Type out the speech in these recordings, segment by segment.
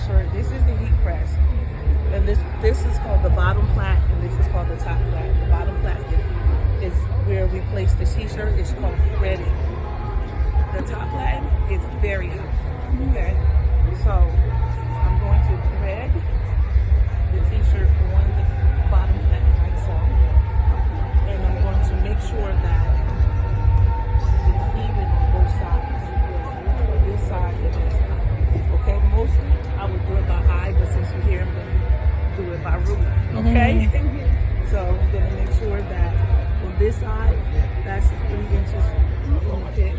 shirt. This is the heat press. And this is called the bottom plait, and this is called the top plait. The bottom plait is where we place the t-shirt. It's called threading. The top plait is very hot. Okay, so I'm going to thread the t-shirt on the bottom plait like so, and I'm going to make sure that it's even on both sides. This side and this side. Okay, mostly I would do it by eye, but since you're here, I'm going to do it by ruler. Okay, so I'm going to make sure that on this side, that's 3 inches from the pit.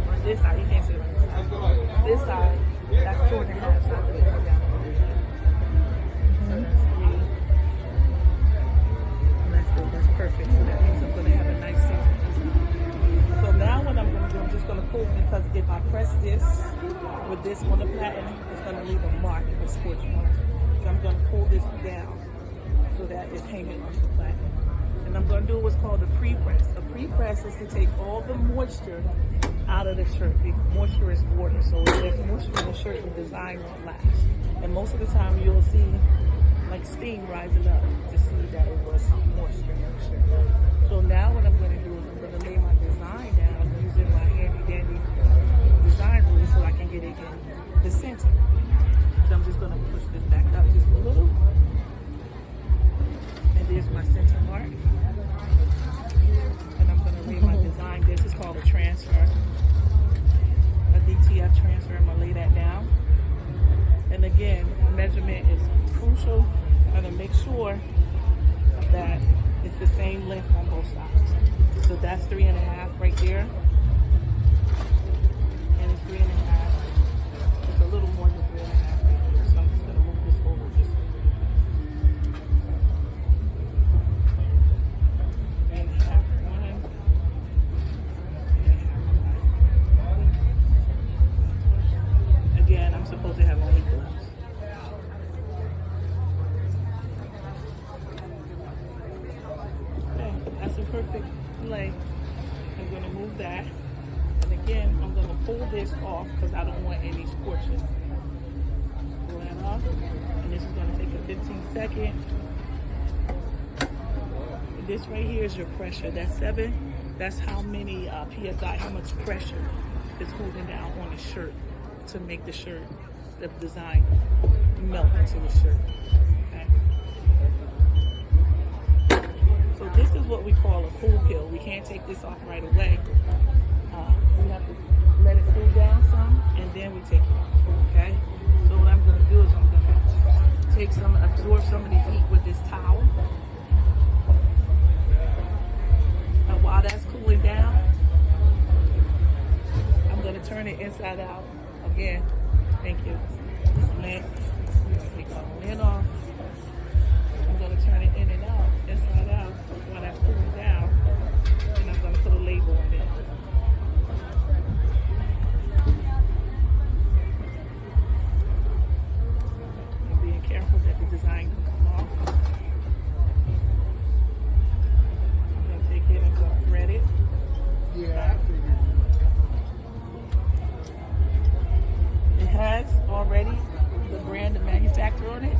On this side, you can't see it. This side, that's 2.5. So I put it down. So that's 3. And that's good. That's perfect. So that means I'm going to have a nice center. So now what I'm going to do, I'm just going to pull, because if I press this with this on the platen, it's going to leave a mark, a scorch mark. So I'm going to pull this down so that it's hanging off the platen. And I'm going to do what's called a pre-press. A pre-press is to take all the moisture out of the shirt. The moisture is water, so if there's moisture in the shirt, the design won't last. And most of the time you'll see like steam rising up to see that it was moisture in the shirt. So now what I'm going to do is I'm going to lay my design down using my handy dandy design rule so I can get it in the center. So I'm just going to push this back up just a little. And there's my center mark. And I'm going to lay my design. This is called a transfer. A DTF transfer. I'm going to lay that down. And again, measurement is crucial. I'm going to make sure that it's the same length on both sides. So that's 3.5 right there. And it's 3.5. It's a little more than 3.5 right there. So I'm just going to move this over just 3.5. Again, I'm supposed to have only gloves. Okay, that's a perfect lay. I'm going to move that. And again, I'm going to pull this off because I don't want any scorching. Pull that off. And this is going to take a 15-second. This right here is your pressure. That's 7. That's how many PSI, how much pressure is holding down on the shirt to make the shirt, the design, melt into the shirt. Okay. So this is what we call a cool pill. We can't take this off right away. We have to let it cool down some, and then we take it off. Okay. So what I'm going to do is I'm going to take some, absorb some of the heat with this towel. And while that's cooling down, I'm going to turn it inside out. Again, thank you. Lint. Take my lint off. I'm going to turn it in and out, inside out, while that's cooling down. And I'm going to put a label on it. And being careful that the design can come off. I'm going to take it and go thread it. Yeah. It has already the brand, the manufacturer on it,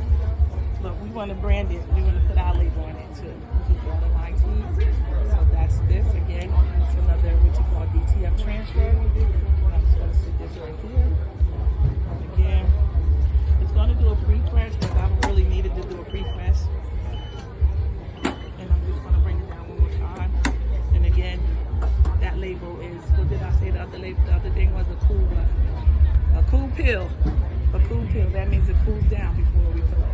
but we want to brand it. We want to put our label on it too. Which is called a line tees. So that's this again. It's another what you call DTF transfer. And I'm just going to sit this right here. And again, it's going to do a pre-press, but I don't really need it to do a pre-press. And I'm just going to bring it down one more time. And again, that label is, what did I say the other label? The other thing was a cool one. A cool pill. A cool pill. That means it cools down before we put it on.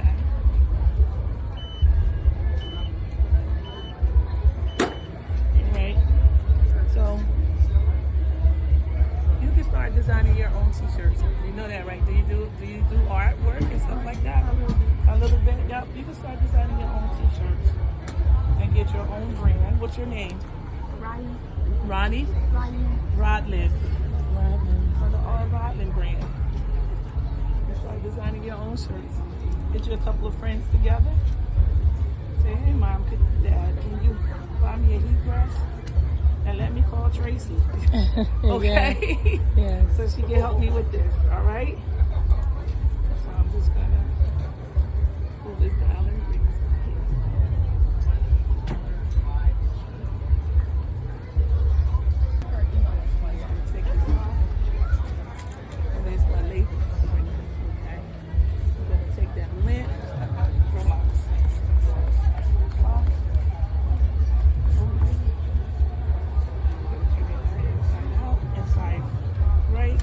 Okay. Alright. So you can start designing your own t-shirts. You know that, right? Do you do artwork and stuff like that? A little bit. Yep. You can start designing your own t-shirts and get your own brand. What's your name? Ronnie. Ronnie? Rodlin. For the Rodlin brand. You start designing your own shirts. Get you a couple of friends together. Say, hey mom, dad, can you buy me a heat press? And let me call Tracy. Okay? Yeah. So she can help me with this, all right? pull this down and bring this up here. Take this off. And there's my label. Okay. I'm going to take that lint from my cloth. Inside out, inside right.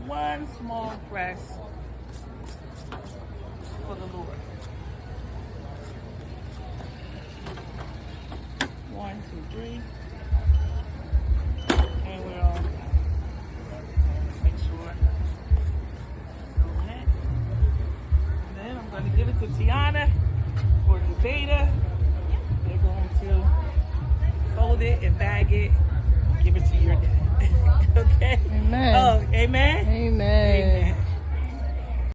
One small press for the Lord. 1, 2, 3. And we're all make sure. And then I'm going to give it to Tiana or to Beta. They're going to fold it and bag it, give it to your dad. Okay? Amen. Oh, amen?